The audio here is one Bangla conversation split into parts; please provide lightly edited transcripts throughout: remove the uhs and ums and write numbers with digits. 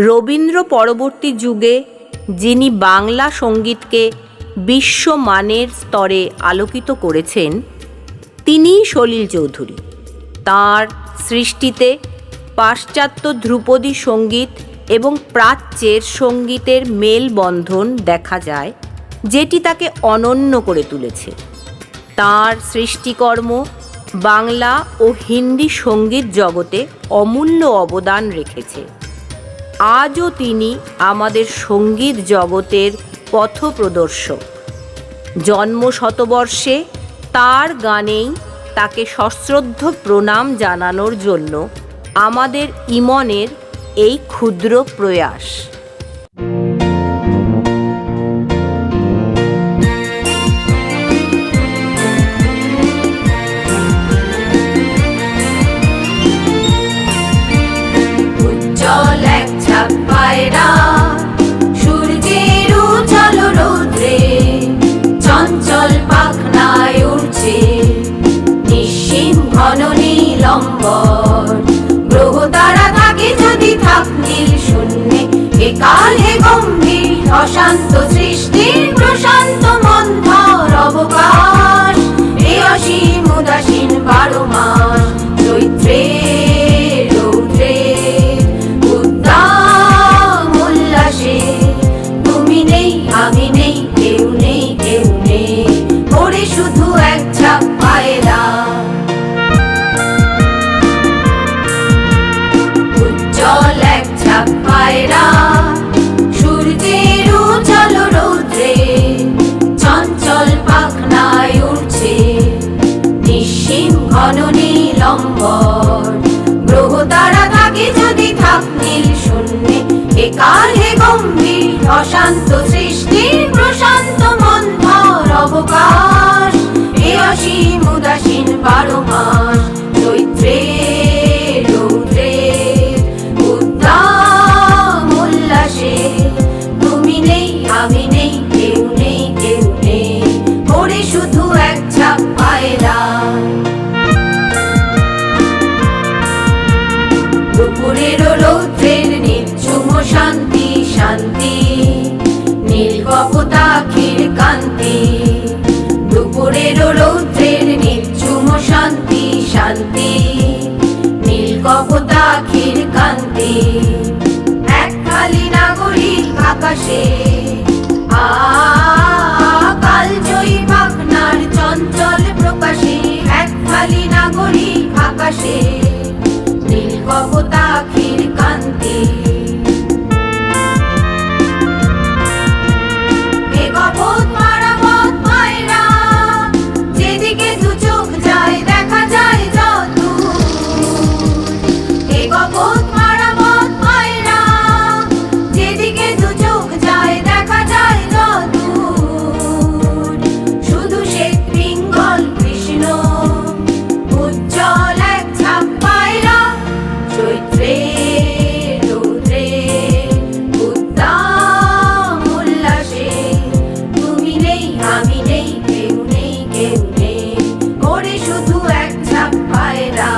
রবীন্দ্র পরবর্তী যুগে যিনি বাংলা সঙ্গীতকে বিশ্বমানের স্তরে আলোকিত করেছেন তিনিই সলিল চৌধুরী। তাঁর সৃষ্টিতে পাশ্চাত্য ধ্রুপদী সঙ্গীত এবং প্রাচ্যের সঙ্গীতের মেলবন্ধন দেখা যায়, যেটি তাকে অনন্য করে তুলেছে। তাঁর সৃষ্টিকর্ম বাংলা ও হিন্দি সঙ্গীত জগতে অমূল্য অবদান রেখেছে। আজও তিনি আমাদের সঙ্গীত জগতের পথপ্রদর্শক। জন্ম শতবর্ষে তার গানেই তাকে সশ্রদ্ধ প্রণাম জানানোর জন্য আমাদের ইমনের এই ক্ষুদ্র প্রয়াস। উজ্জ্বল এক ছাপ পায়রা সূর্যের উজ্জ্বল রৌদ্রে চঞ্চল পাখনায় উড়ছে নিঃসীম ঘন নীলম্বর। গ্রহ তারা থাকে যদি থাক নীল শূন্যে, একালে গম্ভীর অশান্ত সৃষ্টির প্রশান্ত মন্থর অবকাশ। এ অসীম উদাসীন 12 মাস চৈত্রে রৌদ্রে উদ্দাম উল্লাসে তুমি নেই আমি নেই কেউ নেই কেউ নেই, ওরে শুধু এক ছাপ পায়রা। উজ্জ্বল এক ছাপ পায়রা সূর্যের উজ্জ্বল রৌদ্রে চঞ্চল পাখনায় উড়ছে নিঃসীম ঘন নীলম্বর। গ্রহ তারা থাকে যদি থাক নীল শূন্যে, একালে গম্ভীর অশান্ত সৃষ্টির প্রশান্ত মন্থর অবকাশ। এ অসীম উদাসীন 12 মাস চৈত্রে রৌদ্রে উদ্দাম উল্লাসে তুমি নেই আমি নেই কেউ নেই কেউ নেই, ওরে শুধু এক ছাপ পায়রা। দুপুরের রৌদ্রের নিঝুম শান্তি শান্তি নীল কপোতাক্ষীর কান্তি। দুপুরের রৌদ্রের নিঝুম শান্তি শান্তি নীল কপোতাক্ষীর কান্তি। এক খালি নাগরিক আকাশে কালজয়ী পাখনার চঞ্চল প্রকাশে। এক খালি নাগরিক আকাশে নীল কপোতাক্ষীর কান্তি। এ কপোত মারা পথ পায়রা যেদিকে দু চোখ যায় দেখা যায় যদূর। এ কপোত মারা পথ পায়রা যেদিকে দু চোখ যায় দেখা যায় যদূর। শুধু শ্বেত পিঙ্গল কৃষ্ণ উজ্জ্বল এক ছাপ পায়রা চৈত্রে রৌদ্রে উদ্দাম উল্লাসে তুমি নেই আমি নেই কেউ নেই কেউ নেই, ওরে শুধু এক ছাপ পায়রা।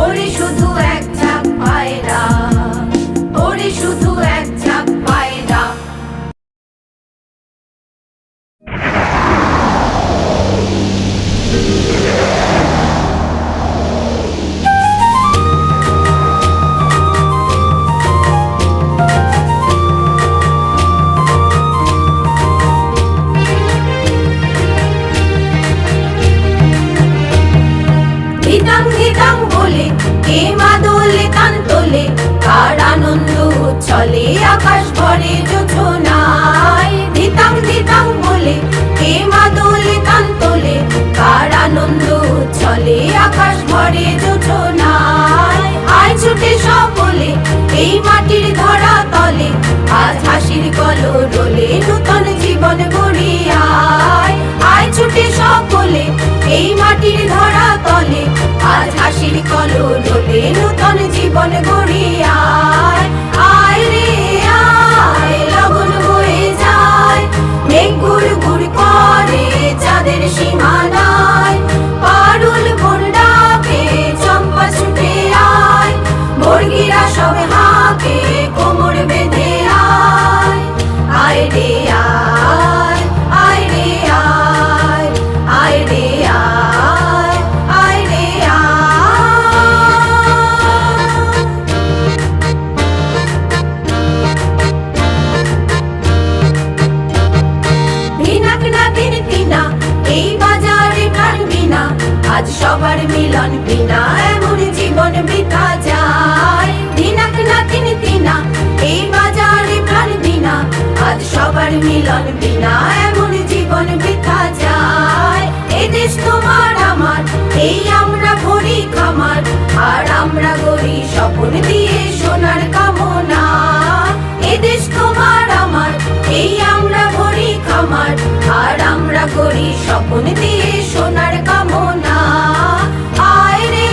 ওরে শুধু এক ছাপ পায়রা, ওরে শুধু এক ছাপ পায়রা। ধিতাং ধিতাং বলে কে মা দোলে তান তোলে, কার আনন্দ উচ্ছলে আকাশ ভরে যোছনায়। ধিতাং ধিতাং বলে কে মা দোলে তান তোলে, কার আনন্দ উচ্ছলে আকাশ ভরে যোছনায়। আয় ছুটে সকলে এই মাটির ধরা তলে, আজ হাসির কলরোলে নূতন জীবন গড়ি আয়। আয় ছুটে সকলে এই মাটির ধরা তলে, আজ হাসির কলরোলে নূতন জীবন গড়ি আয়। আয় রে আয় লগন বয়ে যায়, মেঘ ঘুর ঘুর করে চাঁদের সীমানায়। পারুল ভোর ডাকে চম্পা ছুটে আয়, বর্গিরা সব হাঁকে। তোমার মিলন বিনা এমন জীবন বৃথা যায়। এ দেশ তোমার আমার, এই আমরা ভরি খামার, আর আমরা গড়ি স্বপ্ন দিয়ে সোনার কামনা। এ দেশ তোমার আমার, এই আমরা ভরি খামার, আর আমরা গড়ি স্বপ্ন দিয়ে সোনার কামনা। আয় রে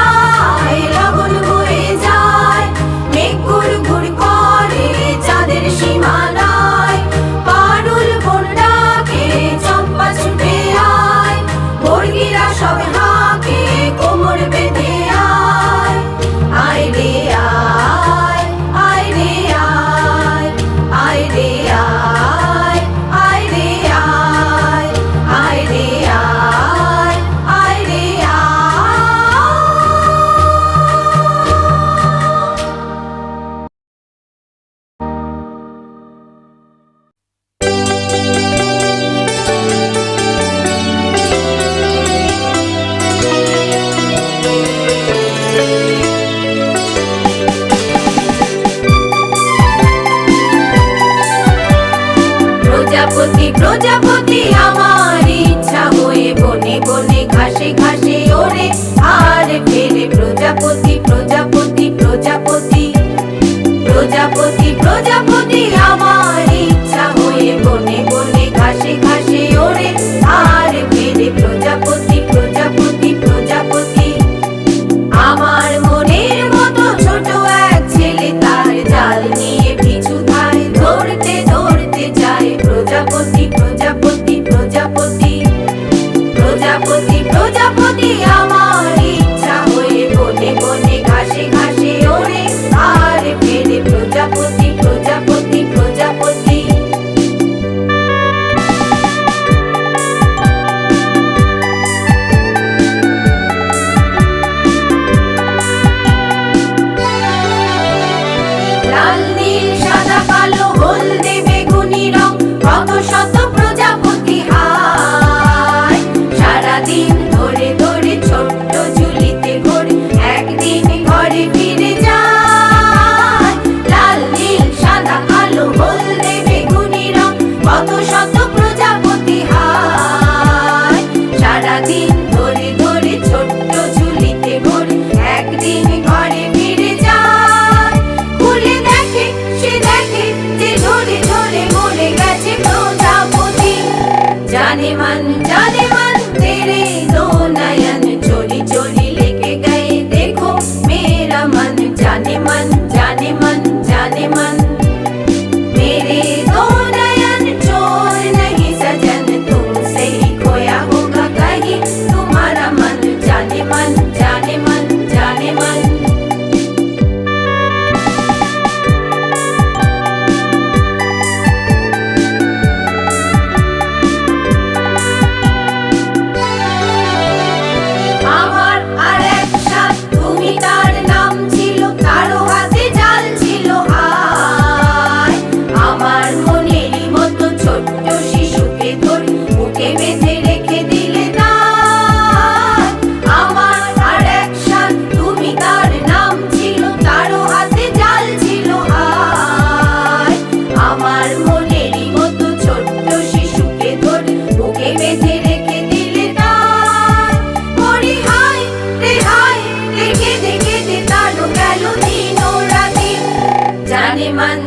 আয়, লগন বয়ে যায়, মেঘ ঘুর ঘুর করে চাঁদের সীমানায়। পারুল বোন ডাকে, চম্পা ছুটে আয়, বর্গিরা সব হাঁকে, কোমর বেঁধে আয়। আয় রে আয়, আয় রে আয়, আয় রে আয়, আয় রে আয়, আয় রে আয়, আয় রে আয়। প্রজাপতি প্রজাপতি আমার ইচ্ছা হয়ে বনে বনে ঘাসে ঘাসে ওরে আর ফেরে। প্রজাপতি প্রজাপতি প্রজাপতি প্রজাপতি প্রজাপতি আমার ইচ্ছা হয়ে বনে বনে ঘাসে ঘাসে ওরে আর ফেরে। প্রজাপতি প্রজাপতি প্রজাপতি আমার মনের মতো ছোট এক ছেলে, তার জাল নিয়ে পিছু ধায়, ধরতে ধরতে যায়। প্রজাপতি প্রজাপতি প্রজাপতি প্রজাপতি প্রজাপতি আমার ইচ্ছা হয়ে বনে বনে ঘাসে ঘাসে ওরে আর ফেরে। প্রজাপতি প্রজাপতি প্রজাপতি লাল নীল সাদা কালো হলদে বেগুনি রং, কত শত প্রজাপতি হায়। সারাদিন ধরে ধরে ছোট্ট ঝুলিতে ভরে একদিন ঘরে ফিরে যায়। লাল নীল সাদা কালো হলদে বেগুনি রং, কত শত প্রজাপতি হায়। সারাদিন ধরে ধরে ছোট্ট ঝুলিতে ভরে একদিন ঘরে ফিরে যায়। খুলে দেখে সে দেখে যে ঝরে ঝরে মরে গেছে প্রজাপতি। जाने मन तेरे दो नयन, चोरी चोरी लेके गए देखो मेरा मन। जाने मन जाने मन जाने मन, मेरे दो नयन चोर नहीं सजन, तुमसे ही खोया होगा कहीं तुम्हारा मन। जाने मन जाने मन जाने मन। আমার আরেক সাথ, তুমি তার নাম ছিল, তারও হাতে জাল ছিল হায়। আমার মনেরই মতো ছোট্ট শিশুকে ধরে বুকে বেঁধে রেখে দিলে তার। আমার আরেক সাথ, তুমি তার নাম ছিল, তারও হাতে জাল ছিল হায়। আমার মনেরই মতো ছোট্ট শিশুকে ধরে বুকে বেঁধে রেখে দিলে তার। মরি হায় রে হায়, রেখে দেখে দে তারও গেল দিন ও রাতি। জানে मन